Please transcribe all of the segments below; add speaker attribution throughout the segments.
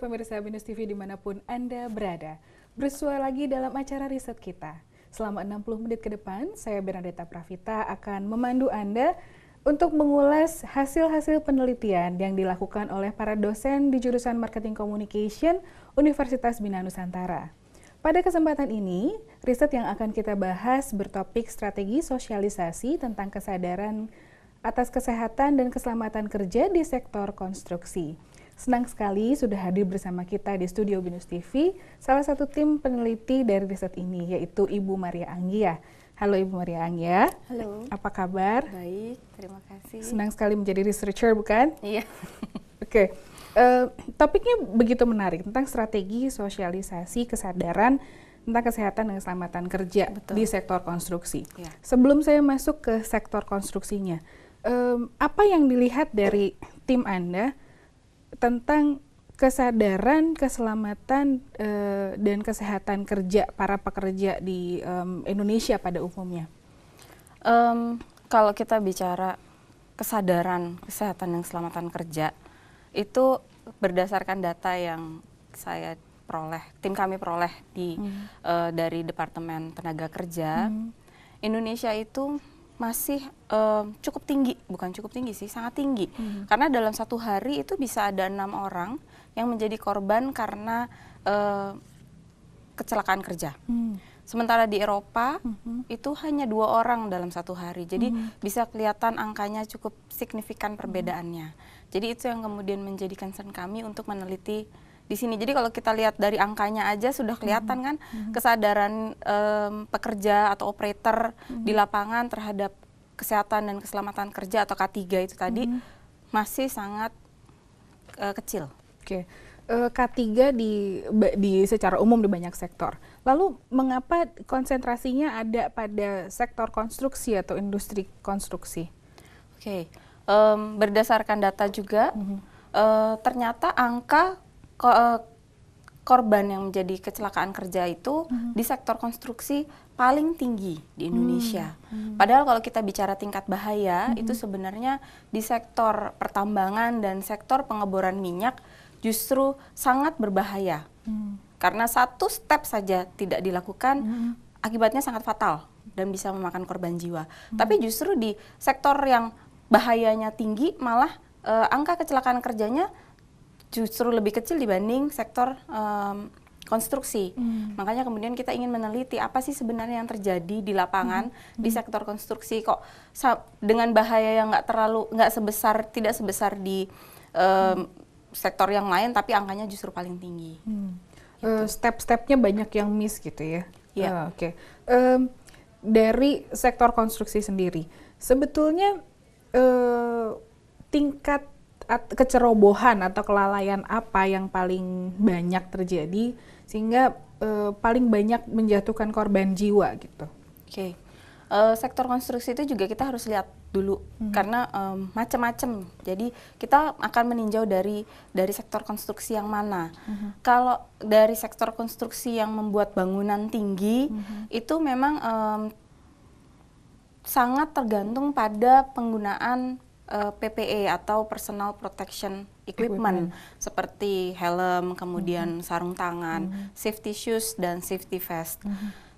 Speaker 1: pemirsa Binus TV dimanapun Anda berada. Bersua lagi dalam acara riset kita. Selama 60 menit ke depan, saya Bernadetta Pravita akan memandu Anda untuk mengulas hasil-hasil penelitian yang dilakukan oleh para dosen di jurusan Marketing Communication Universitas Bina Nusantara. Pada kesempatan ini, riset yang akan kita bahas bertopik strategi sosialisasi tentang kesadaran atas kesehatan dan keselamatan kerja di sektor konstruksi. Senang sekali sudah hadir bersama kita di studio Binus TV, salah satu tim peneliti dari riset ini, yaitu Ibu Maria Anggia. Halo Ibu Maria Anggia.
Speaker 2: Halo.
Speaker 1: Apa kabar?
Speaker 2: Baik, terima kasih.
Speaker 1: Senang sekali menjadi researcher, bukan?
Speaker 2: Iya.
Speaker 1: Oke. Topiknya begitu menarik tentang strategi sosialisasi kesadaran tentang kesehatan dan keselamatan kerja. Betul. Di sektor konstruksi. Ya. Sebelum saya masuk ke sektor konstruksinya, apa yang dilihat dari tim Anda tentang kesadaran, keselamatan, dan kesehatan kerja para pekerja di Indonesia pada umumnya?
Speaker 2: Kalau kita bicara kesadaran, kesehatan, dan keselamatan kerja, itu berdasarkan data yang saya peroleh, tim kami peroleh dari Departemen Tenaga Kerja, Indonesia itu masih cukup tinggi, bukan cukup tinggi sih, sangat tinggi. Karena dalam satu hari itu bisa ada 6 orang yang menjadi korban karena kecelakaan kerja. Sementara di Eropa itu hanya 2 orang dalam satu hari. Jadi bisa kelihatan angkanya cukup signifikan perbedaannya. Jadi itu yang kemudian menjadi concern kami untuk meneliti di sini. Jadi kalau kita lihat dari angkanya aja sudah kelihatan kan kesadaran pekerja atau operator di lapangan terhadap kesehatan dan keselamatan kerja atau K3 itu tadi masih sangat kecil.
Speaker 1: Oke. K3 di secara umum di banyak sektor. Lalu mengapa konsentrasinya ada pada sektor konstruksi atau industri konstruksi?
Speaker 2: Oke. Berdasarkan data juga ternyata angka korban yang menjadi kecelakaan kerja itu di sektor konstruksi paling tinggi di Indonesia. Padahal kalau kita bicara tingkat bahaya, itu sebenarnya di sektor pertambangan dan sektor pengeboran minyak justru sangat berbahaya. Karena satu step saja tidak dilakukan, akibatnya sangat fatal dan bisa memakan korban jiwa. Tapi justru di sektor yang bahayanya tinggi, malah angka kecelakaan kerjanya justru lebih kecil dibanding sektor konstruksi. Makanya kemudian kita ingin meneliti apa sih sebenarnya yang terjadi di lapangan di sektor konstruksi, kok dengan bahaya yang tidak sebesar di sektor yang lain, tapi angkanya justru paling tinggi.
Speaker 1: Step-stepnya banyak yang miss gitu ya?
Speaker 2: Iya.
Speaker 1: Oke. Dari sektor konstruksi sendiri, sebetulnya tingkat kecerobohan atau kelalaian apa yang paling banyak terjadi sehingga paling banyak menjatuhkan korban jiwa gitu?
Speaker 2: Oke. Sektor konstruksi itu juga kita harus lihat dulu karena macam-macam. Jadi kita akan meninjau dari sektor konstruksi yang mana. Kalau dari sektor konstruksi yang membuat bangunan tinggi itu memang sangat tergantung pada penggunaan PPE atau Personal Protection Equipment seperti helm, kemudian sarung tangan, safety shoes, dan safety vest.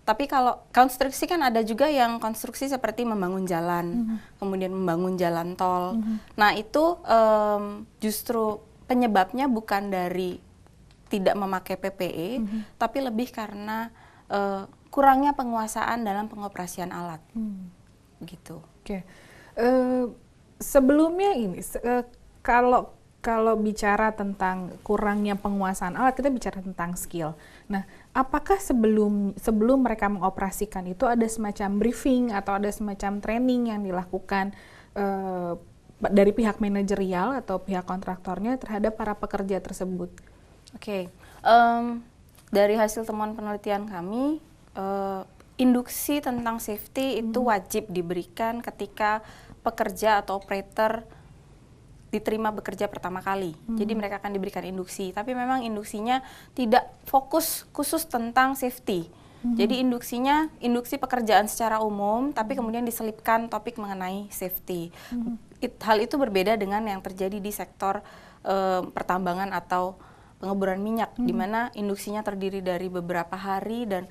Speaker 2: Tapi kalau konstruksi kan ada juga yang konstruksi seperti membangun jalan, kemudian membangun jalan tol. Nah itu justru penyebabnya bukan dari tidak memakai PPE, tapi lebih karena kurangnya penguasaan dalam pengoperasian alat. Begitu.
Speaker 1: Oke. Sebelumnya ini, kalau bicara tentang kurangnya penguasaan alat, kita bicara tentang skill. Nah, apakah sebelum mereka mengoperasikan itu ada semacam briefing atau ada semacam training yang dilakukan dari pihak manajerial atau pihak kontraktornya terhadap para pekerja tersebut?
Speaker 2: Oke. Dari hasil temuan penelitian kami, induksi tentang safety itu wajib diberikan ketika pekerja atau operator diterima bekerja pertama kali. Jadi mereka akan diberikan induksi, tapi memang induksinya tidak fokus khusus tentang safety. Jadi induksi pekerjaan secara umum, tapi kemudian diselipkan topik mengenai safety. Hal itu berbeda dengan yang terjadi di sektor pertambangan atau pengeboran minyak, di mana induksinya terdiri dari beberapa hari dan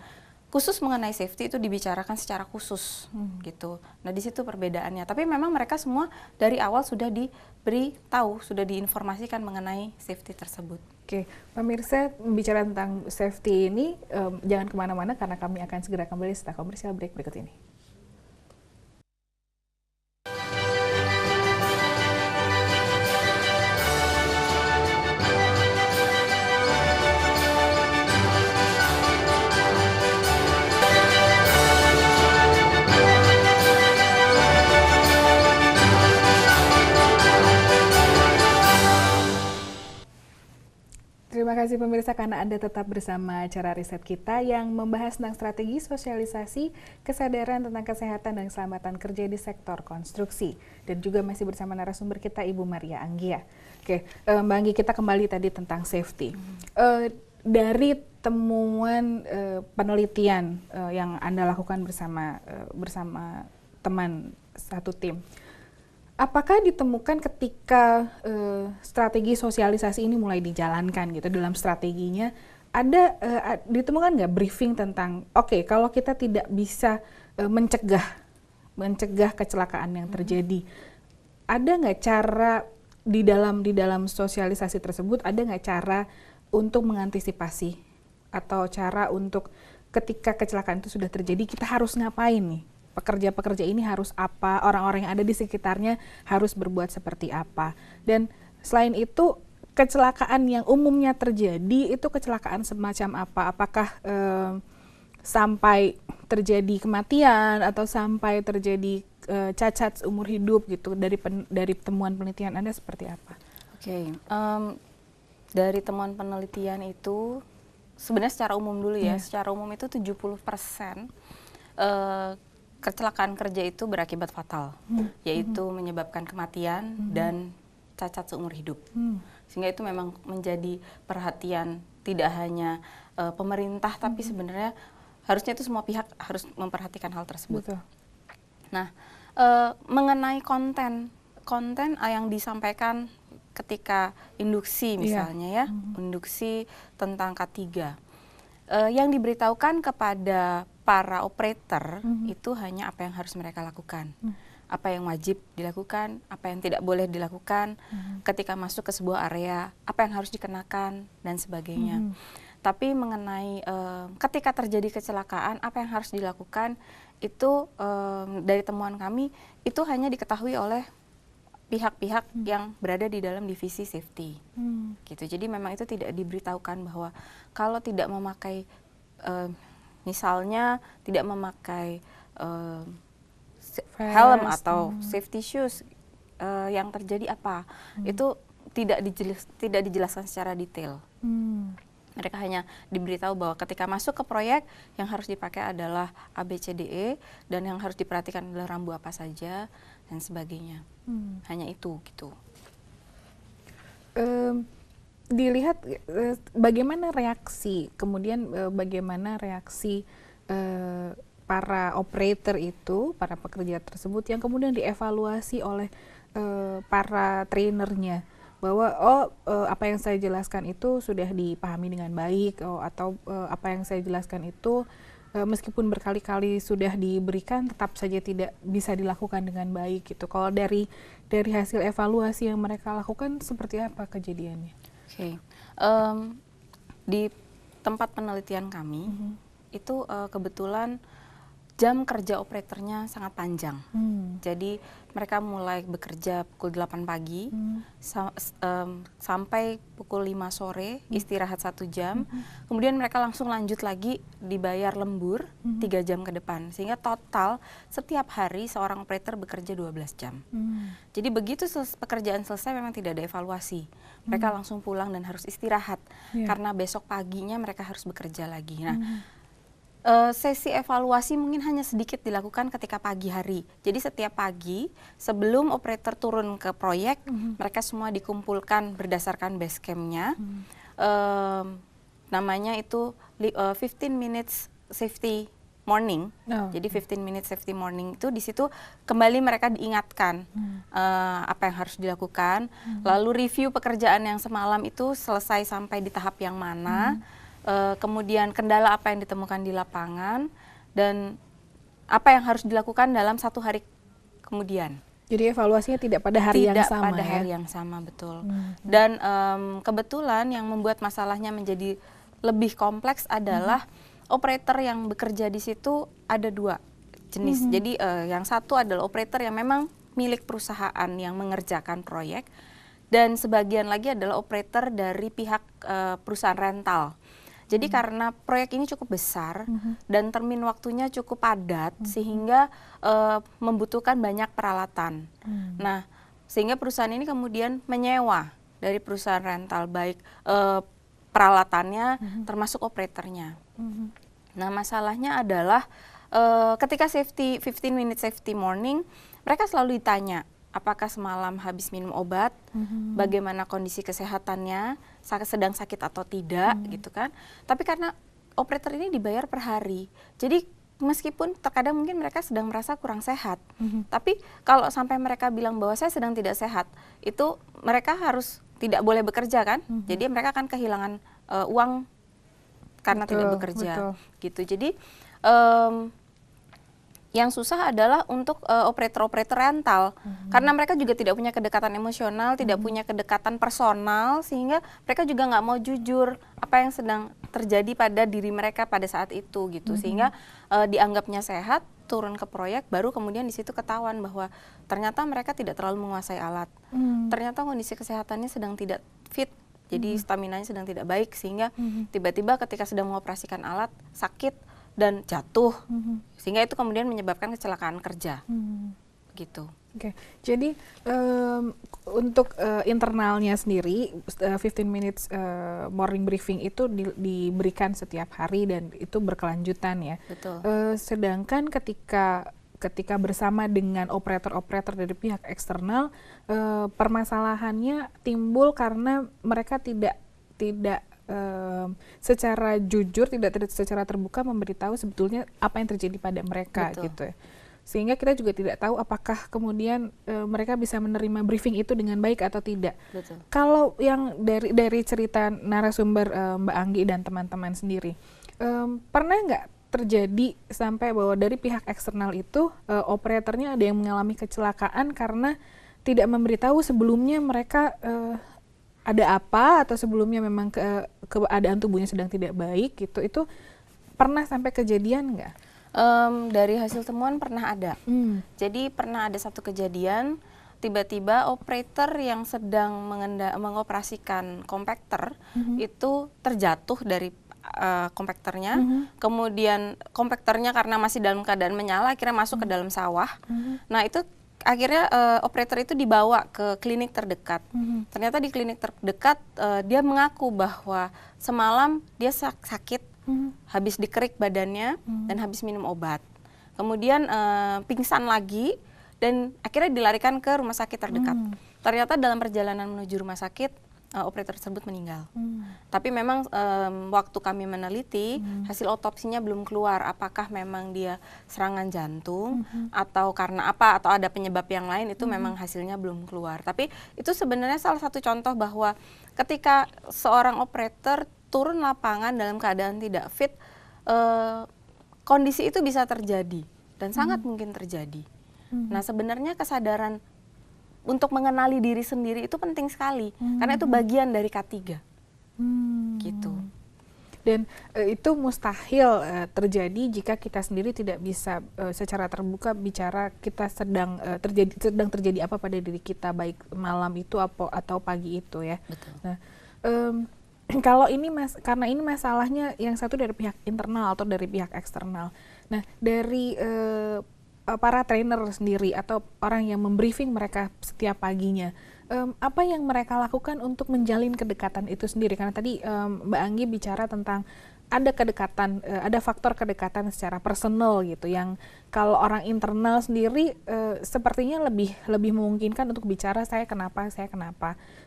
Speaker 2: khusus mengenai safety itu dibicarakan secara khusus gitu. Nah di situ perbedaannya. Tapi memang mereka semua dari awal sudah diberi tahu, sudah diinformasikan mengenai safety tersebut.
Speaker 1: Oke, pemirsa, bicara tentang safety ini jangan kemana-mana karena kami akan segera kembali setelah komersial break berikut ini. Terima kasih pemirsa karena Anda tetap bersama acara riset kita yang membahas tentang strategi sosialisasi kesadaran tentang kesehatan dan keselamatan kerja di sektor konstruksi. Dan juga masih bersama narasumber kita Ibu Maria Anggia. Oke, Mbak Anggi, kita kembali tadi tentang safety. Dari temuan penelitian yang Anda lakukan bersama teman satu tim, apakah ditemukan ketika strategi sosialisasi ini mulai dijalankan gitu dalam strateginya, ada ditemukan nggak briefing tentang kalau kita tidak bisa mencegah kecelakaan yang terjadi, ada nggak cara di dalam sosialisasi tersebut, ada nggak cara untuk mengantisipasi atau cara untuk ketika kecelakaan itu sudah terjadi kita harus ngapain nih? Pekerja-pekerja ini harus apa, orang-orang yang ada di sekitarnya harus berbuat seperti apa. Dan selain itu, kecelakaan yang umumnya terjadi itu kecelakaan semacam apa? Apakah sampai terjadi kematian atau sampai terjadi cacat seumur hidup gitu? Dari temuan penelitian Anda seperti apa?
Speaker 2: Oke, dari temuan penelitian itu sebenarnya secara umum dulu ya, secara umum itu 70% kecelakaan kerja itu berakibat fatal, yaitu menyebabkan kematian dan cacat seumur hidup. Sehingga itu memang menjadi perhatian tidak hanya pemerintah, tapi sebenarnya harusnya itu semua pihak harus memperhatikan hal tersebut.
Speaker 1: Betul.
Speaker 2: Nah, mengenai konten yang disampaikan ketika induksi misalnya induksi tentang K3. Yang diberitahukan kepada para operator itu hanya apa yang harus mereka lakukan, apa yang wajib dilakukan, apa yang tidak boleh dilakukan ketika masuk ke sebuah area, apa yang harus dikenakan dan sebagainya. Tapi mengenai ketika terjadi kecelakaan, apa yang harus dilakukan itu dari temuan kami itu hanya diketahui oleh pihak-pihak yang berada di dalam divisi safety, gitu. Jadi memang itu tidak diberitahukan bahwa kalau tidak memakai, misalnya tidak memakai helm atau safety shoes, yang terjadi apa? Itu tidak dijelaskan secara detail. Mereka hanya diberitahu bahwa ketika masuk ke proyek yang harus dipakai adalah ABCDE dan yang harus diperhatikan adalah rambu apa saja dan sebagainya. Hanya itu gitu.
Speaker 1: Dilihat bagaimana reaksi, kemudian bagaimana reaksi para operator itu, para pekerja tersebut yang kemudian dievaluasi oleh para trainernya. Bahwa apa yang saya jelaskan itu sudah dipahami dengan baik, atau apa yang saya jelaskan itu meskipun berkali-kali sudah diberikan tetap saja tidak bisa dilakukan dengan baik gitu. Kalau dari hasil evaluasi yang mereka lakukan seperti apa kejadiannya?
Speaker 2: Oke. Di tempat penelitian kami itu kebetulan jam kerja operatornya sangat panjang. Jadi mereka mulai bekerja pukul 8 pagi sampai pukul 5 sore, istirahat 1 jam. Kemudian mereka langsung lanjut lagi dibayar lembur 3 jam ke depan. Sehingga total setiap hari seorang operator bekerja 12 jam. Jadi begitu pekerjaan selesai memang tidak ada evaluasi. Mereka langsung pulang dan harus istirahat. Karena besok paginya mereka harus bekerja lagi. Nah, sesi evaluasi mungkin hanya sedikit dilakukan ketika pagi hari. Jadi setiap pagi sebelum operator turun ke proyek, mereka semua dikumpulkan berdasarkan base camp-nya. Namanya itu 15 minutes safety morning. Jadi 15 minutes safety morning itu di situ kembali mereka diingatkan apa yang harus dilakukan, lalu review pekerjaan yang semalam itu selesai sampai di tahap yang mana, kemudian kendala apa yang ditemukan di lapangan, dan apa yang harus dilakukan dalam 1 hari kemudian.
Speaker 1: Jadi evaluasinya tidak pada hari yang sama,
Speaker 2: pada hari yang sama, betul. Dan kebetulan yang membuat masalahnya menjadi lebih kompleks adalah operator yang bekerja di situ ada 2 jenis. Jadi yang satu adalah operator yang memang milik perusahaan yang mengerjakan proyek, dan sebagian lagi adalah operator dari pihak perusahaan rental. Jadi karena proyek ini cukup besar dan termin waktunya cukup padat, sehingga membutuhkan banyak peralatan. Nah, sehingga perusahaan ini kemudian menyewa dari perusahaan rental, baik peralatannya termasuk operatornya. Nah, masalahnya adalah ketika 15 minute safety morning, mereka selalu ditanya apakah semalam habis minum obat, bagaimana kondisi kesehatannya, sedang sakit atau tidak, gitu kan. Tapi karena operator ini dibayar per hari, jadi meskipun terkadang mungkin mereka sedang merasa kurang sehat, tapi kalau sampai mereka bilang bahwa saya sedang tidak sehat, itu mereka harus tidak boleh bekerja kan, jadi mereka akan kehilangan uang karena tidak bekerja, gitu. Jadi yang susah adalah untuk operator-operator rental, karena mereka juga tidak punya kedekatan emosional, tidak punya kedekatan personal, sehingga mereka juga nggak mau jujur apa yang sedang terjadi pada diri mereka pada saat itu, gitu. Sehingga dianggapnya sehat, turun ke proyek, baru kemudian di situ ketahuan bahwa ternyata mereka tidak terlalu menguasai alat, ternyata kondisi kesehatannya sedang tidak fit, jadi staminanya sedang tidak baik, sehingga tiba-tiba ketika sedang mengoperasikan alat sakit dan jatuh, sehingga itu kemudian menyebabkan kecelakaan kerja, gitu.
Speaker 1: Oke, jadi untuk internalnya sendiri 15 minutes morning briefing itu diberikan setiap hari dan itu berkelanjutan ya.
Speaker 2: Betul.
Speaker 1: Sedangkan ketika bersama dengan operator-operator dari pihak eksternal, permasalahannya timbul karena mereka tidak secara jujur, tidak secara terbuka memberitahu sebetulnya apa yang terjadi pada mereka. Betul. Gitu ya. Sehingga kita juga tidak tahu apakah kemudian mereka bisa menerima briefing itu dengan baik atau tidak.
Speaker 2: Betul.
Speaker 1: Kalau yang dari cerita narasumber Mbak Anggi dan teman-teman sendiri, pernah nggak terjadi sampai bahwa dari pihak eksternal itu operatornya ada yang mengalami kecelakaan karena tidak memberitahu sebelumnya mereka ada apa, atau sebelumnya memang keadaan tubuhnya sedang tidak baik gitu, itu pernah sampai kejadian nggak?
Speaker 2: Dari hasil temuan pernah ada. Jadi pernah ada satu kejadian, tiba-tiba operator yang sedang mengoperasikan kompakter itu terjatuh dari kompakternya, kemudian kompakternya karena masih dalam keadaan menyala, akhirnya masuk ke dalam sawah. Nah, itu akhirnya operator itu dibawa ke klinik terdekat. Ternyata di klinik terdekat dia mengaku bahwa semalam dia sakit, habis dikerik badannya dan habis minum obat. Kemudian pingsan lagi dan akhirnya dilarikan ke rumah sakit terdekat. Ternyata dalam perjalanan menuju rumah sakit operator tersebut meninggal. Tapi memang waktu kami meneliti, hasil otopsinya belum keluar apakah memang dia serangan jantung atau karena apa, atau ada penyebab yang lain, itu memang hasilnya belum keluar. Tapi itu sebenarnya salah satu contoh bahwa ketika seorang operator turun lapangan dalam keadaan tidak fit, kondisi itu bisa terjadi dan sangat mungkin terjadi. Nah, sebenarnya kesadaran untuk mengenali diri sendiri itu penting sekali, karena itu bagian dari K3, gitu.
Speaker 1: Dan itu mustahil terjadi jika kita sendiri tidak bisa secara terbuka bicara kita sedang terjadi apa pada diri kita, baik malam itu atau pagi itu ya.
Speaker 2: Betul.
Speaker 1: Nah, kalau ini karena ini masalahnya yang satu dari pihak internal atau dari pihak eksternal. Nah, dari para trainer sendiri atau orang yang membriefing mereka setiap paginya, apa yang mereka lakukan untuk menjalin kedekatan itu sendiri? Karena tadi Mbak Anggi bicara tentang ada kedekatan, ada faktor kedekatan secara personal gitu, yang kalau orang internal sendiri sepertinya lebih memungkinkan untuk bicara saya kenapa.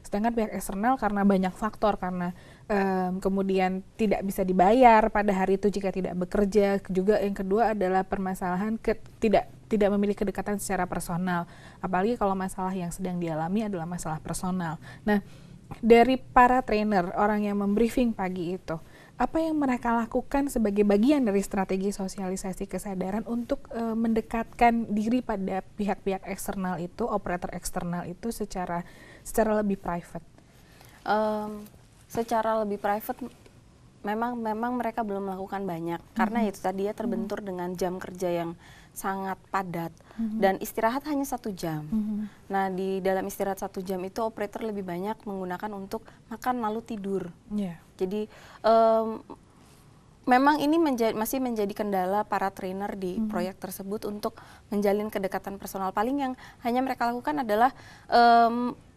Speaker 1: Sedangkan pihak eksternal karena banyak faktor, karena kemudian tidak bisa dibayar pada hari itu jika tidak bekerja. Juga yang kedua adalah permasalahan tidak memiliki kedekatan secara personal, apalagi kalau masalah yang sedang dialami adalah masalah personal. Nah, dari para trainer, orang yang membriefing pagi itu, apa yang mereka lakukan sebagai bagian dari strategi sosialisasi kesadaran untuk mendekatkan diri pada pihak-pihak eksternal itu, operator eksternal itu secara lebih private?
Speaker 2: Secara lebih private memang mereka belum melakukan banyak, karena itu tadi ya terbentur dengan jam kerja yang sangat padat dan istirahat hanya 1 jam. Nah, di dalam istirahat 1 jam itu operator lebih banyak menggunakan untuk makan lalu tidur. Jadi memang ini masih menjadi kendala para trainer di proyek tersebut untuk menjalin kedekatan personal. Paling yang hanya mereka lakukan adalah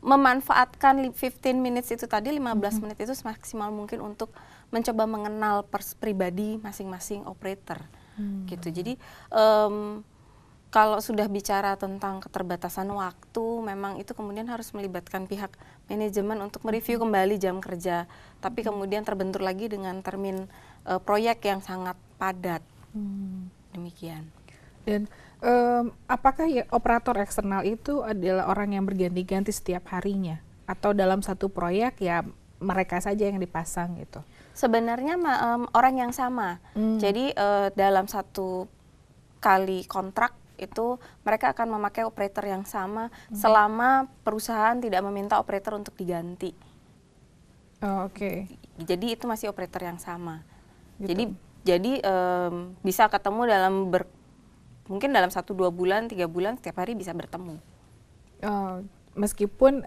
Speaker 2: memanfaatkan 15 minutes itu tadi, 15 menit itu semaksimal mungkin untuk mencoba mengenal pribadi masing-masing operator. Gitu. Jadi kalau sudah bicara tentang keterbatasan waktu, memang itu kemudian harus melibatkan pihak manajemen untuk mereview kembali jam kerja. Tapi kemudian terbentur lagi dengan termin proyek yang sangat padat. Demikian.
Speaker 1: Dan apakah ya operator eksternal itu adalah orang yang berganti-ganti setiap harinya? Atau dalam satu proyek ya mereka saja yang dipasang gitu?
Speaker 2: Sebenarnya orang yang sama. Jadi dalam satu kali kontrak itu mereka akan memakai operator yang sama selama perusahaan tidak meminta operator untuk diganti.
Speaker 1: Oke.
Speaker 2: Jadi itu masih operator yang sama.
Speaker 1: Gitu.
Speaker 2: Jadi bisa ketemu mungkin dalam 1-2 bulan, 3 bulan setiap hari bisa bertemu.
Speaker 1: Meskipun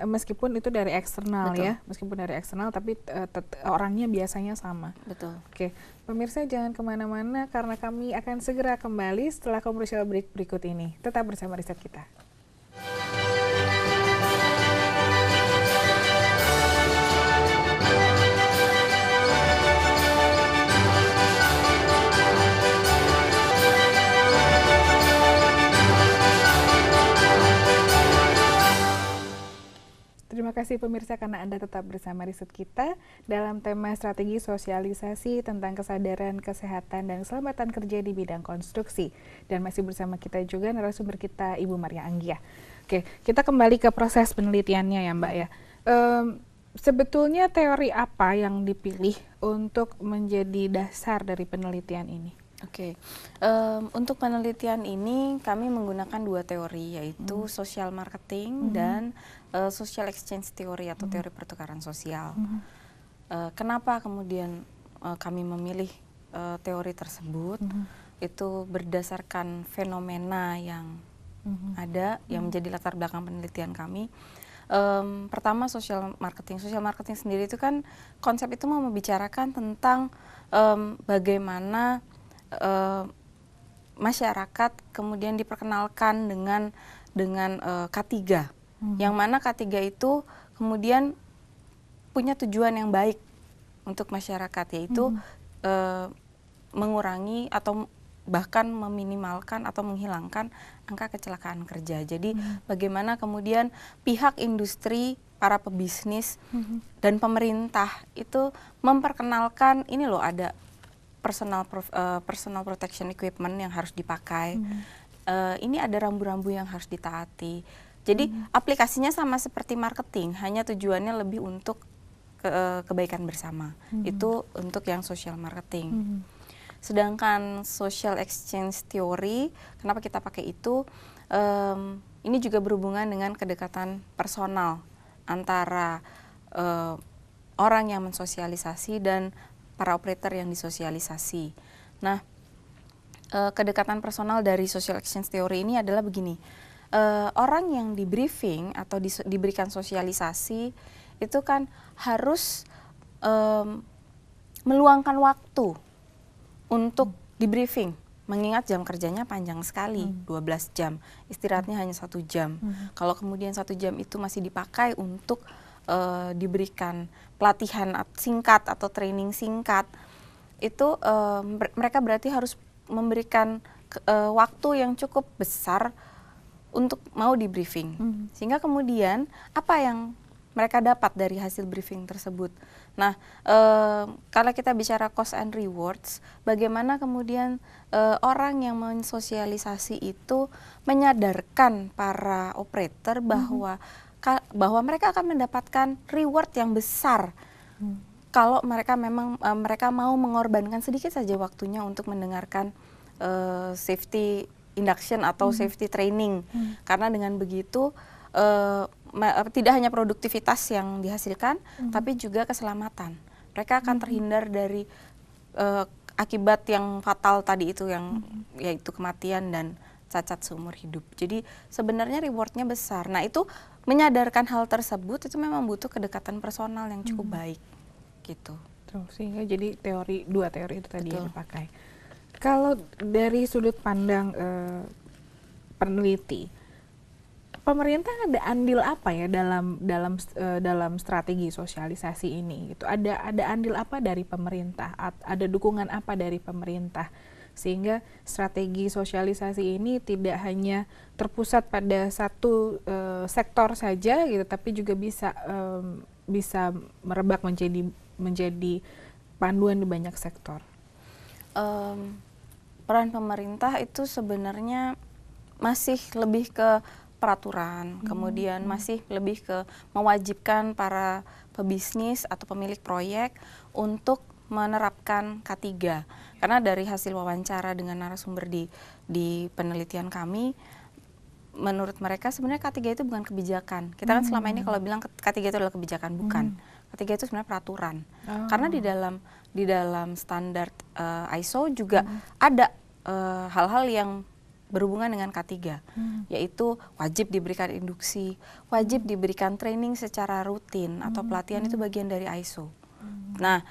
Speaker 1: itu dari eksternal.
Speaker 2: Betul.
Speaker 1: Ya, meskipun dari eksternal, tapi orangnya biasanya sama.
Speaker 2: Betul.
Speaker 1: Oke, pemirsa jangan kemana-mana karena kami akan segera kembali setelah commercial break berikut ini. Tetap bersama riset kita. Terima kasih pemirsa karena Anda tetap bersama riset kita dalam tema strategi sosialisasi tentang kesadaran, kesehatan, dan keselamatan kerja di bidang konstruksi. Dan masih bersama kita juga narasumber kita Ibu Maria Anggia. Oke, kita kembali ke proses penelitiannya ya Mbak ya. Sebetulnya teori apa yang dipilih untuk menjadi dasar dari penelitian ini?
Speaker 2: Oke, untuk penelitian ini kami menggunakan 2 teori, yaitu social marketing dan social exchange theory atau teori pertukaran sosial. Kenapa kemudian kami memilih teori tersebut? Itu berdasarkan fenomena yang ada yang menjadi latar belakang penelitian kami. Pertama social marketing sendiri itu kan konsep itu mau membicarakan tentang bagaimana masyarakat kemudian diperkenalkan dengan K3, yang mana K3 itu kemudian punya tujuan yang baik untuk masyarakat, yaitu mengurangi atau bahkan meminimalkan atau menghilangkan angka kecelakaan kerja. Jadi bagaimana kemudian pihak industri, para pebisnis dan pemerintah itu memperkenalkan ini loh ada personal protection equipment yang harus dipakai. Ini ada rambu-rambu yang harus ditaati. Jadi aplikasinya sama seperti marketing, hanya tujuannya lebih untuk kebaikan bersama. Itu untuk yang social marketing. Sedangkan social exchange theory, kenapa kita pakai itu? Ini juga berhubungan dengan kedekatan personal antara orang yang mensosialisasi dan para operator yang disosialisasi. Nah, kedekatan personal dari social exchange theory ini adalah begini. Orang yang di briefing atau diberikan sosialisasi itu kan harus meluangkan waktu untuk di briefing, mengingat jam kerjanya panjang sekali, 12 jam, istirahatnya hanya 1 jam. Kalau kemudian 1 jam itu masih dipakai untuk diberikan pelatihan singkat atau training singkat, itu mereka berarti harus memberikan waktu yang cukup besar untuk mau di briefing. Sehingga kemudian apa yang mereka dapat dari hasil briefing tersebut. Nah, kalau kita bicara cost and rewards, bagaimana kemudian orang yang mensosialisasi itu menyadarkan para operator bahwa mereka akan mendapatkan reward yang besar kalau mereka memang mereka mau mengorbankan sedikit saja waktunya untuk mendengarkan safety induction atau safety training. Karena dengan begitu tidak hanya produktivitas yang dihasilkan, tapi juga keselamatan. Mereka akan terhindar dari akibat yang fatal tadi itu, yang yaitu kematian dan cacat seumur hidup. Jadi sebenarnya rewardnya besar. Nah, itu menyadarkan hal tersebut itu memang butuh kedekatan personal yang cukup baik, gitu.
Speaker 1: Sehingga jadi dua teori itu tadi yang dipakai. Kalau dari sudut pandang peneliti, pemerintah ada andil apa ya dalam strategi sosialisasi ini? Gitu. Ada andil apa dari pemerintah? Ada dukungan apa dari pemerintah? Sehingga strategi sosialisasi ini tidak hanya terpusat pada satu sektor saja, gitu, tapi juga bisa merebak menjadi panduan di banyak sektor.
Speaker 2: Peran pemerintah itu sebenarnya masih lebih ke peraturan, kemudian masih lebih ke mewajibkan para pebisnis atau pemilik proyek untuk menerapkan K3. Karena dari hasil wawancara dengan narasumber di penelitian kami, menurut mereka sebenarnya K3 itu bukan kebijakan. Kita kan selama ini kalau bilang K3 itu adalah kebijakan, bukan. K3 itu sebenarnya peraturan. Karena di dalam standar ISO juga ada hal-hal yang berhubungan dengan K3, yaitu wajib diberikan induksi, wajib diberikan training secara rutin atau pelatihan, itu bagian dari ISO. Nah,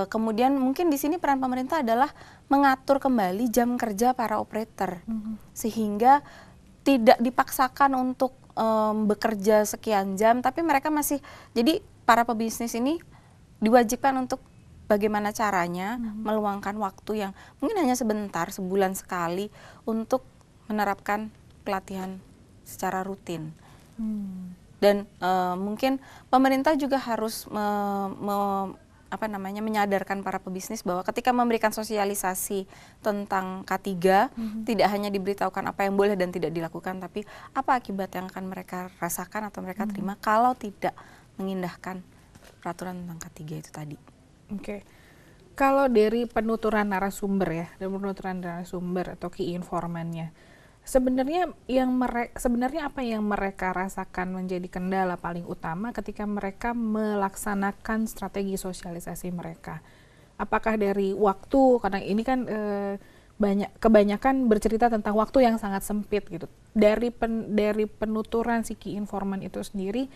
Speaker 2: kemudian mungkin di sini peran pemerintah adalah mengatur kembali jam kerja para operator, sehingga tidak dipaksakan untuk bekerja sekian jam, tapi mereka masih, jadi para pebisnis ini diwajibkan untuk bagaimana caranya meluangkan waktu yang mungkin hanya sebentar, sebulan sekali, untuk menerapkan pelatihan secara rutin. Dan mungkin pemerintah juga harus menyadarkan para pebisnis bahwa ketika memberikan sosialisasi tentang K3, tidak hanya diberitahukan apa yang boleh dan tidak dilakukan, tapi apa akibat yang akan mereka rasakan atau mereka terima kalau tidak mengindahkan peraturan tentang K3 itu tadi.
Speaker 1: Oke. Kalau dari penuturan narasumber atau key informannya, sebenarnya apa yang mereka rasakan menjadi kendala paling utama ketika mereka melaksanakan strategi sosialisasi mereka? Apakah dari waktu, karena ini kan kebanyakan bercerita tentang waktu yang sangat sempit gitu. Dari penuturan si key informan itu sendiri,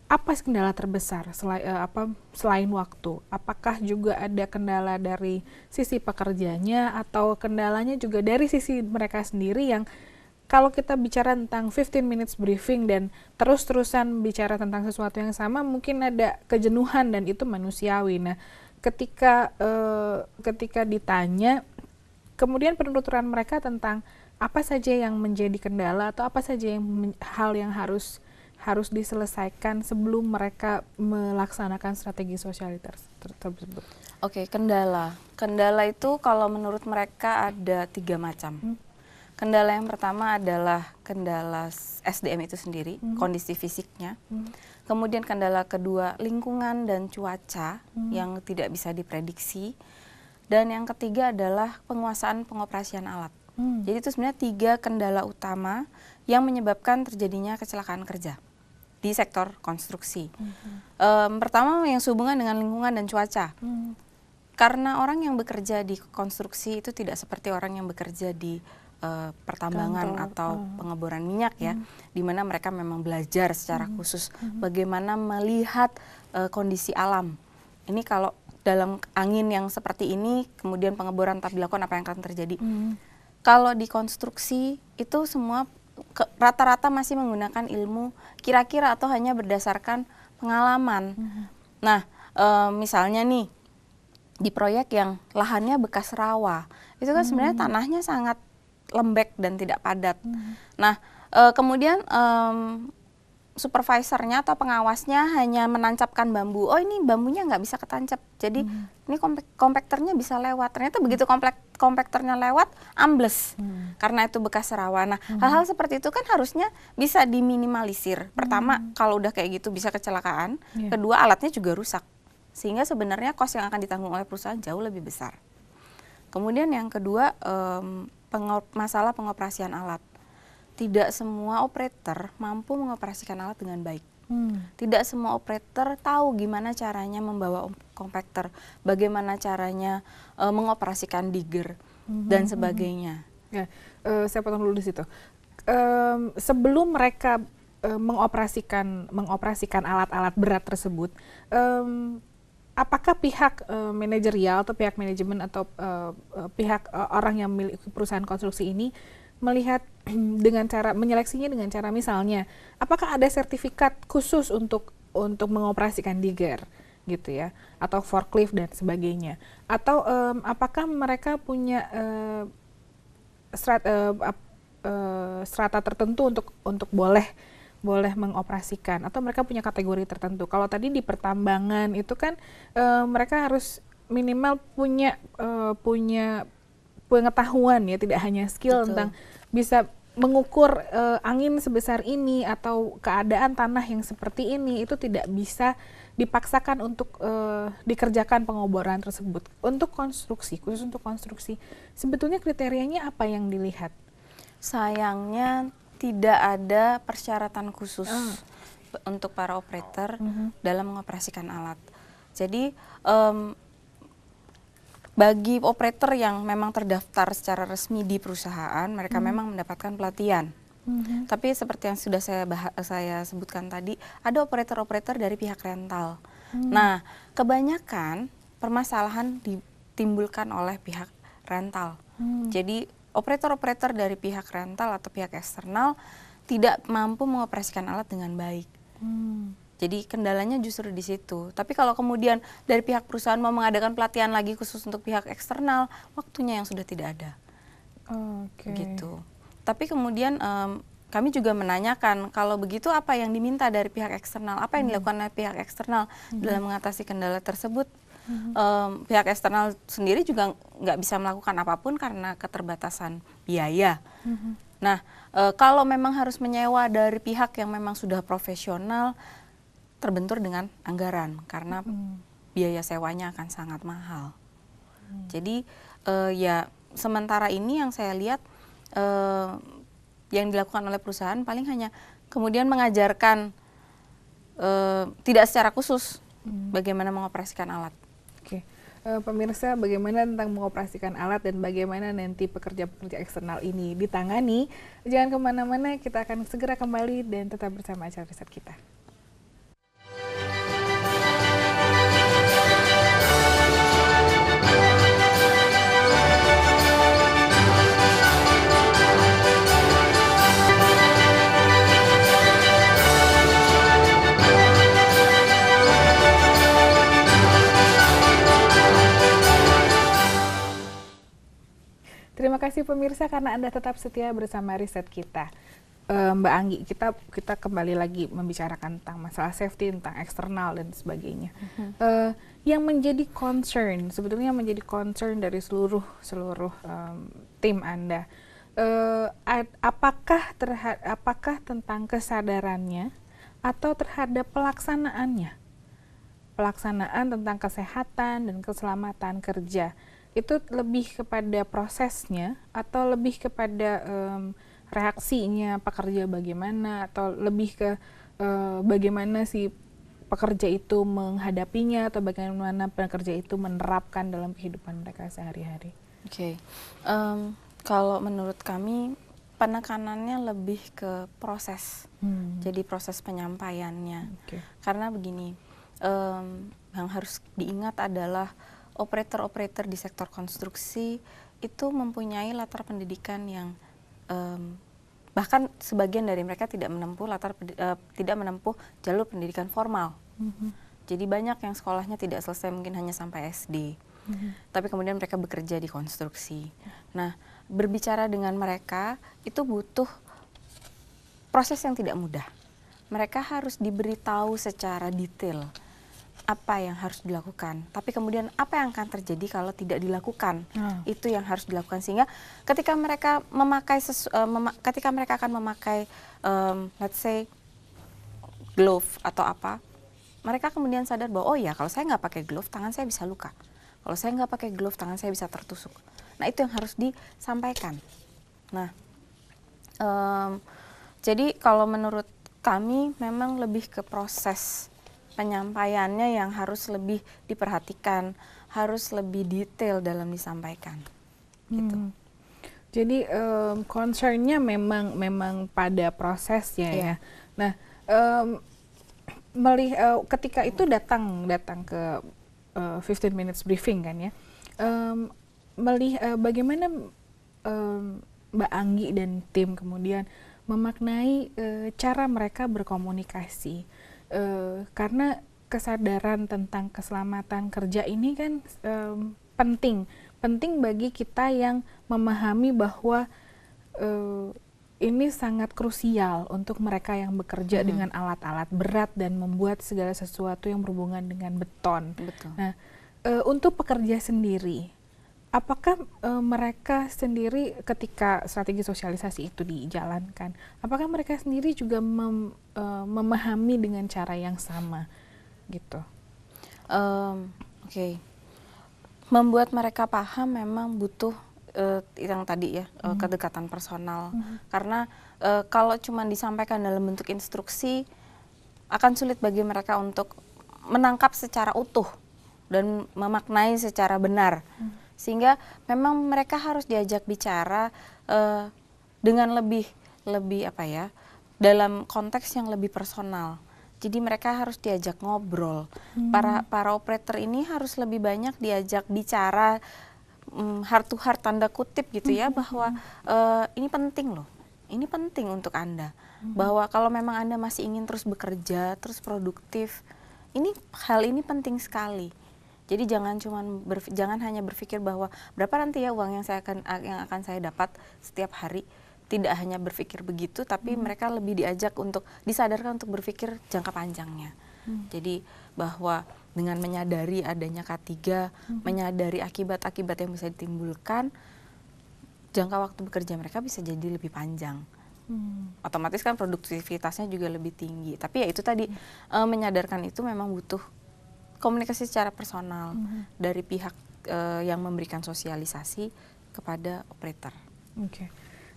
Speaker 1: apa kendala terbesar selain waktu? Apakah juga ada kendala dari sisi pekerjanya, atau kendalanya juga dari sisi mereka sendiri yang kalau kita bicara tentang 15 minutes briefing dan terus-terusan bicara tentang sesuatu yang sama, mungkin ada kejenuhan dan itu manusiawi. Nah, ketika ditanya, kemudian penuturan mereka tentang apa saja yang menjadi kendala atau apa saja hal yang harus diselesaikan sebelum mereka melaksanakan strategi sosialitas tersebut.
Speaker 2: Oke, kendala itu kalau menurut mereka ada 3 macam. Kendala yang pertama adalah kendala SDM itu sendiri, kondisi fisiknya. Kemudian kendala kedua, lingkungan dan cuaca yang tidak bisa diprediksi. Dan yang ketiga adalah penguasaan pengoperasian alat. Jadi itu sebenarnya 3 kendala utama yang menyebabkan terjadinya kecelakaan kerja di sektor konstruksi. Pertama yang sehubungan dengan lingkungan dan cuaca. Karena orang yang bekerja di konstruksi itu tidak seperti orang yang bekerja di pertambangan atau pengeboran minyak ya, di mana mereka memang belajar secara khusus bagaimana melihat kondisi alam. Ini kalau dalam angin yang seperti ini, kemudian pengeboran tak dilakukan, apa yang akan terjadi? Kalau di konstruksi itu semua rata-rata masih menggunakan ilmu kira-kira atau hanya berdasarkan pengalaman. Nah, misalnya nih di proyek yang lahannya bekas rawa, itu kan sebenarnya tanahnya sangat lembek dan tidak padat. Nah, kemudian supervisornya atau pengawasnya hanya menancapkan bambu, oh ini bambunya nggak bisa ketancap, jadi ini kompakternya bisa lewat. Ternyata begitu kompakternya lewat, ambles karena itu bekas rawa. Nah, hal-hal seperti itu kan harusnya bisa diminimalisir. Pertama, kalau udah kayak gitu bisa kecelakaan. Kedua, alatnya juga rusak, sehingga sebenarnya kos yang akan ditanggung oleh perusahaan jauh lebih besar. Kemudian yang kedua, masalah pengoperasian alat. Tidak semua operator mampu mengoperasikan alat dengan baik. Tidak semua operator tahu gimana caranya membawa kompakter, bagaimana caranya mengoperasikan digger dan sebagainya.
Speaker 1: Ya, saya potong dulu di situ. Sebelum mereka mengoperasikan alat-alat berat tersebut, apakah pihak manajerial atau pihak manajemen atau pihak orang yang memiliki perusahaan konstruksi ini melihat dengan cara menyeleksinya dengan cara misalnya, apakah ada sertifikat khusus untuk mengoperasikan digger gitu ya, atau forklift dan sebagainya, atau apakah mereka punya strata tertentu untuk boleh mengoperasikan, atau mereka punya kategori tertentu. Kalau tadi di pertambangan itu kan mereka harus minimal punya pengetahuan ya, tidak hanya skill. Betul. Tentang bisa mengukur angin sebesar ini atau keadaan tanah yang seperti ini, itu tidak bisa dipaksakan untuk dikerjakan pengoboran tersebut. Untuk konstruksi, khusus untuk konstruksi, sebetulnya kriterianya apa yang dilihat? Sayangnya tidak ada persyaratan khusus untuk para operator dalam mengoperasikan alat. Jadi bagi operator yang memang terdaftar secara resmi di perusahaan, mereka memang mendapatkan pelatihan. Tapi seperti yang sudah saya sebutkan tadi, ada operator-operator dari pihak rental. Nah, kebanyakan permasalahan ditimbulkan oleh pihak rental. Jadi operator-operator dari pihak rental atau pihak eksternal tidak mampu mengoperasikan alat dengan baik. Jadi kendalanya justru di situ. Tapi kalau kemudian dari pihak perusahaan mau mengadakan pelatihan lagi khusus untuk pihak eksternal, waktunya yang sudah tidak ada. Gitu. Tapi kemudian kami juga menanyakan, kalau begitu apa yang diminta dari pihak eksternal, apa yang dilakukan oleh pihak eksternal dalam mengatasi kendala tersebut. Pihak eksternal sendiri juga nggak bisa melakukan apapun karena keterbatasan biaya. Nah, kalau memang harus menyewa dari pihak yang memang sudah profesional, terbentur dengan anggaran karena biaya sewanya akan sangat mahal. Jadi ya sementara ini yang saya lihat yang dilakukan oleh perusahaan paling hanya kemudian mengajarkan tidak secara khusus bagaimana mengoperasikan alat. Oke. Pemirsa, bagaimana tentang mengoperasikan alat dan bagaimana nanti pekerja-pekerja eksternal ini ditangani? Jangan kemana-mana, kita akan segera kembali dan tetap bersama acara riset kita. Terima kasih pemirsa karena Anda tetap setia bersama riset kita. Mbak Anggi, kita kembali lagi membicarakan tentang masalah safety, tentang eksternal dan sebagainya. Yang menjadi concern, sebetulnya menjadi concern dari seluruh tim Anda, apakah tentang kesadarannya atau terhadap pelaksanaan tentang kesehatan dan keselamatan kerja, itu lebih kepada prosesnya atau lebih kepada reaksinya pekerja bagaimana, atau lebih ke bagaimana si pekerja itu menghadapinya, atau bagaimana pekerja itu menerapkan dalam kehidupan mereka sehari-hari? Kalau menurut kami penekanannya lebih ke proses, jadi proses penyampaiannya. Karena begini, yang harus diingat adalah operator-operator di sektor konstruksi itu mempunyai latar pendidikan yang bahkan sebagian dari mereka tidak menempuh jalur pendidikan formal. Jadi banyak yang sekolahnya tidak selesai, mungkin hanya sampai SD. Tapi kemudian mereka bekerja di konstruksi. Nah, berbicara dengan mereka itu butuh proses yang tidak mudah.
Speaker 2: mereka harus diberitahu secara detail apa yang harus dilakukan. Tapi kemudian apa yang akan terjadi kalau tidak dilakukan? Itu yang harus dilakukan, sehingga ketika mereka memakai ketika mereka akan memakai let's say glove atau apa, mereka kemudian sadar bahwa oh ya, kalau saya nggak pakai glove tangan saya bisa luka. Kalau saya nggak pakai glove tangan saya bisa tertusuk. Nah, itu yang harus disampaikan. Nah, jadi kalau menurut kami memang lebih ke proses penyampaiannya yang harus lebih diperhatikan, harus lebih detail dalam disampaikan. Gitu.
Speaker 1: Jadi concernnya memang pada prosesnya ya. Nah, ketika itu datang ke 15 minutes briefing kan ya, bagaimana Mbak Anggi dan tim kemudian memaknai cara mereka berkomunikasi. Karena kesadaran tentang keselamatan kerja ini kan penting bagi kita yang memahami bahwa ini sangat krusial untuk mereka yang bekerja dengan alat-alat berat dan membuat segala sesuatu yang berhubungan dengan beton.
Speaker 2: Betul.
Speaker 1: Nah, untuk pekerja sendiri, apakah mereka sendiri ketika strategi sosialisasi itu dijalankan, apakah mereka sendiri juga memahami dengan cara yang sama gitu?
Speaker 2: Oke. Membuat mereka paham memang butuh yang tadi ya, kedekatan personal. Karena kalau cuma disampaikan dalam bentuk instruksi, akan sulit bagi mereka untuk menangkap secara utuh dan memaknai secara benar. Sehingga memang mereka harus diajak bicara dengan lebih apa ya, dalam konteks yang lebih personal. Jadi mereka harus diajak ngobrol. Para operator ini harus lebih banyak diajak bicara heart to heart tanda kutip gitu ya, bahwa ini penting loh. Ini penting untuk Anda. Bahwa kalau memang Anda masih ingin terus bekerja, terus produktif, hal ini penting sekali. Jadi jangan hanya berpikir bahwa berapa nanti ya uang yang akan saya dapat setiap hari. Tidak hanya berpikir begitu, tapi mereka lebih diajak untuk disadarkan untuk berpikir jangka panjangnya. Jadi bahwa dengan menyadari adanya K3, menyadari akibat-akibat yang bisa ditimbulkan, jangka waktu bekerja mereka bisa jadi lebih panjang. Otomatis kan produktivitasnya juga lebih tinggi. Tapi ya itu tadi, menyadarkan itu memang butuh komunikasi secara personal dari pihak yang memberikan sosialisasi kepada operator.
Speaker 1: Oke.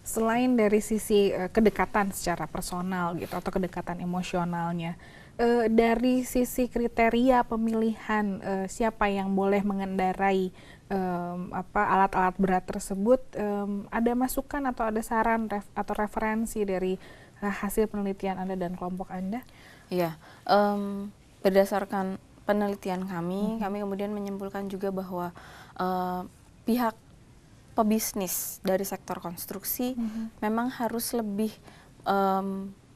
Speaker 1: Selain dari sisi kedekatan secara personal gitu atau kedekatan emosionalnya, dari sisi kriteria pemilihan siapa yang boleh mengendarai alat-alat berat tersebut, ada masukan atau ada saran atau referensi dari hasil penelitian Anda dan kelompok Anda?
Speaker 2: Iya, berdasarkan penelitian kami kemudian menyimpulkan juga bahwa pihak pebisnis dari sektor konstruksi memang harus lebih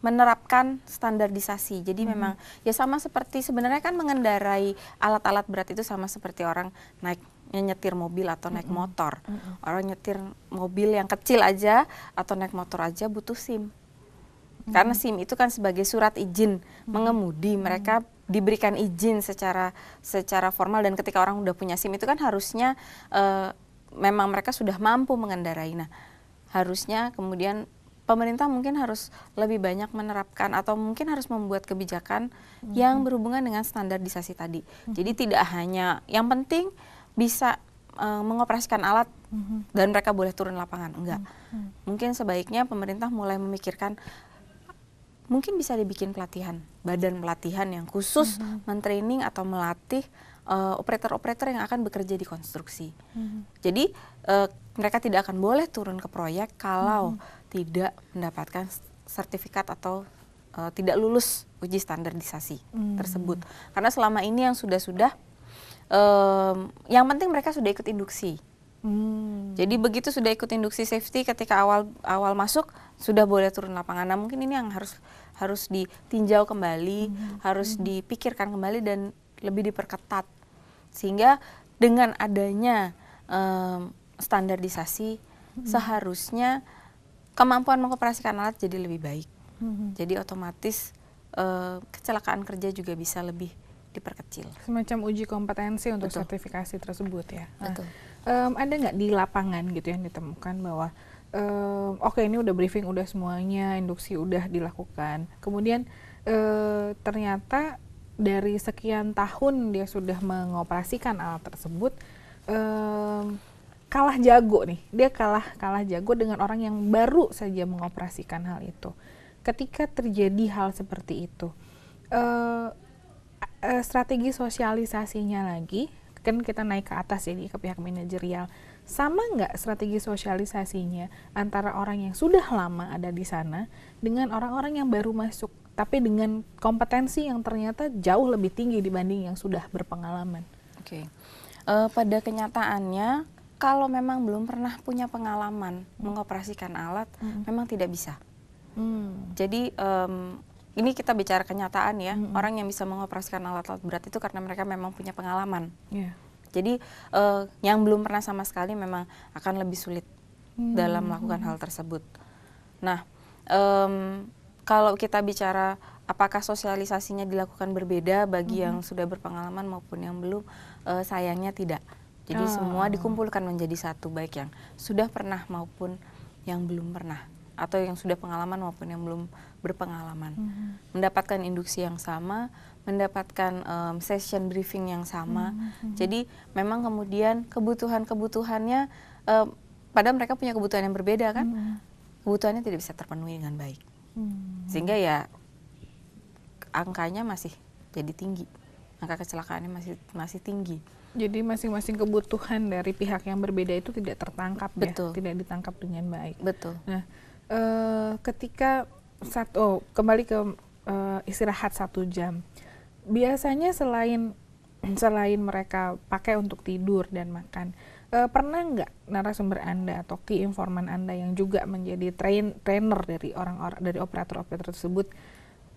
Speaker 2: menerapkan standarisasi. Jadi memang ya sama seperti sebenarnya kan mengendarai alat-alat berat itu sama seperti orang nyetir mobil atau naik motor. Orang nyetir mobil yang kecil aja atau naik motor aja butuh SIM. Karena SIM itu kan sebagai surat izin mengemudi, mereka diberikan izin secara formal, dan ketika orang udah punya SIM itu kan harusnya memang mereka sudah mampu mengendarai. Nah, harusnya kemudian pemerintah mungkin harus lebih banyak menerapkan atau mungkin harus membuat kebijakan yang berhubungan dengan standarisasi tadi. Jadi tidak hanya yang penting bisa mengoperasikan alat dan mereka boleh turun lapangan, enggak. Mungkin sebaiknya pemerintah mulai memikirkan mungkin bisa dibikin badan pelatihan yang khusus mentraining atau melatih operator-operator yang akan bekerja di konstruksi. Jadi mereka tidak akan boleh turun ke proyek kalau tidak mendapatkan sertifikat atau tidak lulus uji standarisasi tersebut. Karena selama ini yang sudah yang penting mereka sudah ikut induksi. Jadi begitu sudah ikut induksi safety, ketika awal masuk sudah boleh turun lapangan. Nah, mungkin ini yang harus ditinjau kembali, harus dipikirkan kembali dan lebih diperketat, sehingga dengan adanya standarisasi seharusnya kemampuan mengoperasikan alat jadi lebih baik. Jadi otomatis kecelakaan kerja juga bisa lebih diperkecil.
Speaker 1: Semacam uji kompetensi untuk
Speaker 2: Betul.
Speaker 1: sertifikasi tersebut ya. Nah,
Speaker 2: Betul.
Speaker 1: ada nggak di lapangan gitu yang ditemukan bahwa oke ini udah briefing, udah semuanya, induksi udah dilakukan, kemudian ternyata dari sekian tahun dia sudah mengoperasikan alat tersebut, kalah jago nih, dia kalah jago dengan orang yang baru saja mengoperasikan hal itu. Ketika terjadi hal seperti itu, strategi sosialisasinya lagi, kan kita naik ke atas jadi ke pihak manajerial, sama nggak strategi sosialisasinya antara orang yang sudah lama ada di sana dengan orang-orang yang baru masuk, tapi dengan kompetensi yang ternyata jauh lebih tinggi dibanding yang sudah berpengalaman?
Speaker 2: Oke. Pada kenyataannya, kalau memang belum pernah punya pengalaman mengoperasikan alat, memang tidak bisa. Jadi ini kita bicara kenyataan ya, orang yang bisa mengoperasikan alat-alat berat itu karena mereka memang punya pengalaman.
Speaker 1: Yeah.
Speaker 2: Jadi yang belum pernah sama sekali memang akan lebih sulit dalam melakukan hal tersebut. Nah, kalau kita bicara apakah sosialisasinya dilakukan berbeda bagi yang sudah berpengalaman maupun yang belum, sayangnya tidak. Jadi semua dikumpulkan menjadi satu, baik yang sudah pernah maupun yang belum pernah, atau yang sudah pengalaman maupun yang belum berpengalaman. Mendapatkan induksi yang sama, mendapatkan session briefing yang sama. Jadi memang kemudian kebutuhannya, padahal mereka punya kebutuhan yang berbeda kan, kebutuhannya tidak bisa terpenuhi dengan baik. Sehingga ya angkanya masih jadi tinggi, angka kecelakaannya masih tinggi.
Speaker 1: Jadi masing-masing kebutuhan dari pihak yang berbeda itu tidak tertangkap.
Speaker 2: Betul.
Speaker 1: Ya, tidak ditangkap dengan baik.
Speaker 2: Betul.
Speaker 1: Nah, ketika kembali ke istirahat 1 jam, biasanya selain mereka pakai untuk tidur dan makan, pernah nggak narasumber Anda atau key informan Anda yang juga menjadi trainer dari dari operator-operator tersebut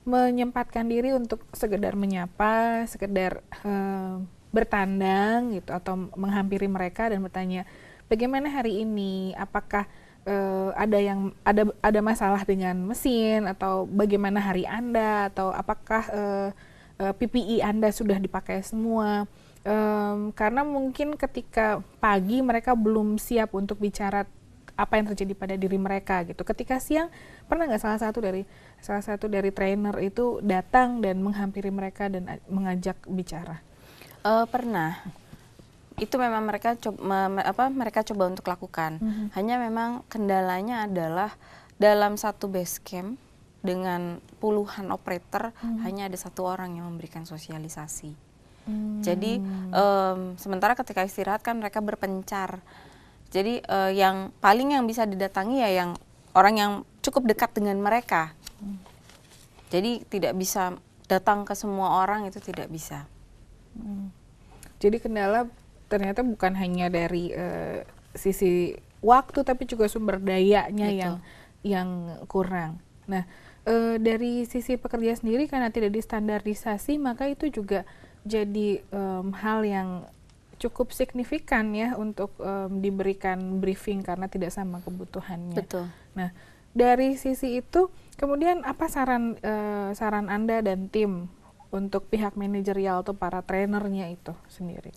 Speaker 1: menyempatkan diri untuk sekedar menyapa, sekedar bertandang gitu, atau menghampiri mereka dan bertanya bagaimana hari ini, apakah ada masalah dengan mesin, atau bagaimana hari Anda, atau apakah PPE Anda sudah dipakai semua, karena mungkin ketika pagi mereka belum siap untuk bicara apa yang terjadi pada diri mereka gitu. Ketika siang, pernah nggak salah satu dari trainer itu datang dan menghampiri mereka dan mengajak bicara?
Speaker 2: Pernah. Itu memang mereka coba untuk lakukan. Hanya memang kendalanya adalah dalam satu base camp dengan puluhan operator, hanya ada 1 orang yang memberikan sosialisasi. Jadi sementara ketika istirahat kan mereka berpencar. Jadi yang bisa didatangi ya yang orang yang cukup dekat dengan mereka. Jadi tidak bisa datang ke semua orang, itu tidak bisa.
Speaker 1: Jadi kendala ternyata bukan hanya dari sisi waktu, tapi juga sumber dayanya yang kurang. Nah, dari sisi pekerja sendiri karena tidak distandarisasi, maka itu juga jadi hal yang cukup signifikan ya untuk diberikan briefing karena tidak sama kebutuhannya.
Speaker 2: Betul.
Speaker 1: Nah, dari sisi itu kemudian apa saran Anda dan tim untuk pihak manajerial atau para trainernya itu sendiri?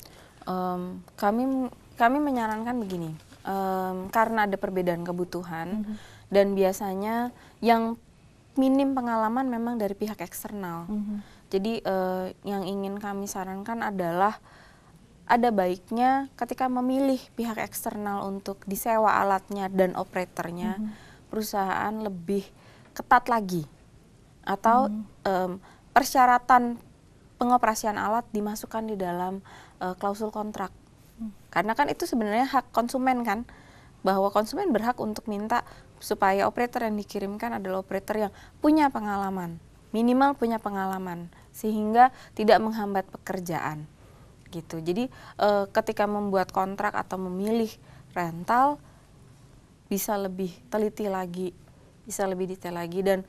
Speaker 2: Kami menyarankan begini, karena ada perbedaan kebutuhan dan biasanya yang minim pengalaman memang dari pihak eksternal. Jadi yang ingin kami sarankan adalah ada baiknya ketika memilih pihak eksternal untuk disewa alatnya dan operatornya, perusahaan lebih ketat lagi, atau persyaratan pengoperasian alat dimasukkan di dalam klausul kontrak. Karena kan itu sebenarnya hak konsumen kan, bahwa konsumen berhak untuk minta supaya operator yang dikirimkan adalah operator yang punya pengalaman, minimal punya pengalaman, sehingga tidak menghambat pekerjaan gitu. Jadi ketika membuat kontrak atau memilih rental bisa lebih teliti lagi, bisa lebih detail lagi. Dan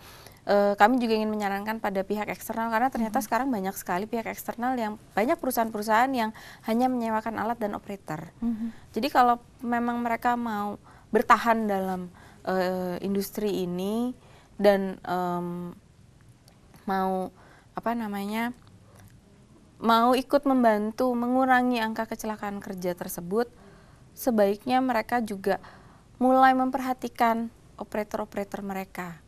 Speaker 2: kami juga ingin menyarankan pada pihak eksternal, karena ternyata sekarang banyak sekali pihak eksternal yang banyak perusahaan-perusahaan yang hanya menyewakan alat dan operator. Jadi kalau memang mereka mau bertahan dalam industri ini dan mau mau ikut membantu mengurangi angka kecelakaan kerja tersebut, sebaiknya mereka juga mulai memperhatikan operator-operator mereka,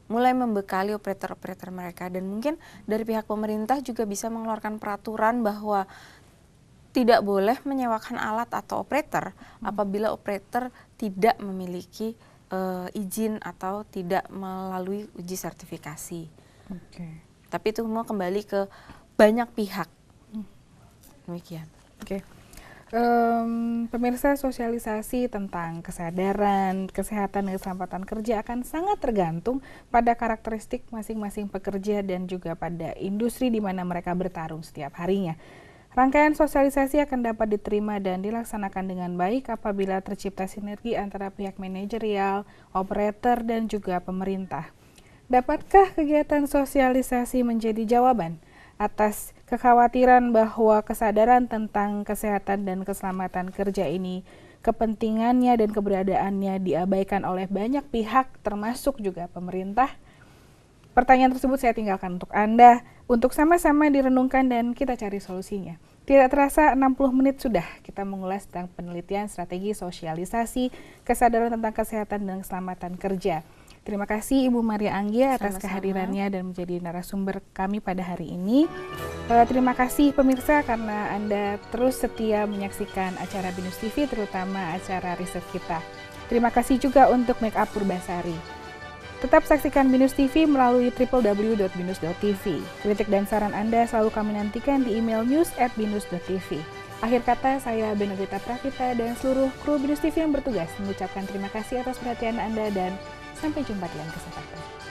Speaker 2: mulai membekali operator-operator mereka, dan mungkin dari pihak pemerintah juga bisa mengeluarkan peraturan bahwa tidak boleh menyewakan alat atau operator apabila operator tidak memiliki izin atau tidak melalui uji sertifikasi. Tapi itu semua kembali ke banyak pihak. Demikian.
Speaker 1: Pemirsa, sosialisasi tentang kesadaran, kesehatan, dan keselamatan kerja akan sangat tergantung pada karakteristik masing-masing pekerja dan juga pada industri di mana mereka bertarung setiap harinya. Rangkaian sosialisasi akan dapat diterima dan dilaksanakan dengan baik apabila tercipta sinergi antara pihak manajerial, operator, dan juga pemerintah. Dapatkah kegiatan sosialisasi menjadi jawaban atas kekhawatiran bahwa kesadaran tentang kesehatan dan keselamatan kerja ini, kepentingannya dan keberadaannya diabaikan oleh banyak pihak termasuk juga pemerintah? Pertanyaan tersebut saya tinggalkan untuk Anda, untuk sama-sama direnungkan dan kita cari solusinya. Tidak terasa 60 menit sudah kita mengulas tentang penelitian strategi sosialisasi, kesadaran tentang kesehatan dan keselamatan kerja. Terima kasih Ibu Maria Anggia atas kehadirannya dan menjadi narasumber kami pada hari ini. Terima kasih pemirsa karena Anda terus setia menyaksikan acara BINUS TV, terutama acara riset kita. Terima kasih juga untuk Make Up Purbasari. Tetap saksikan BINUS TV melalui www.binus.tv. Kritik dan saran Anda selalu kami nantikan di email news@binus.tv. Akhir kata, saya Benedetta Pravita dan seluruh kru BINUS TV yang bertugas mengucapkan terima kasih atas perhatian Anda dan sampai jumpa di lain kesempatan.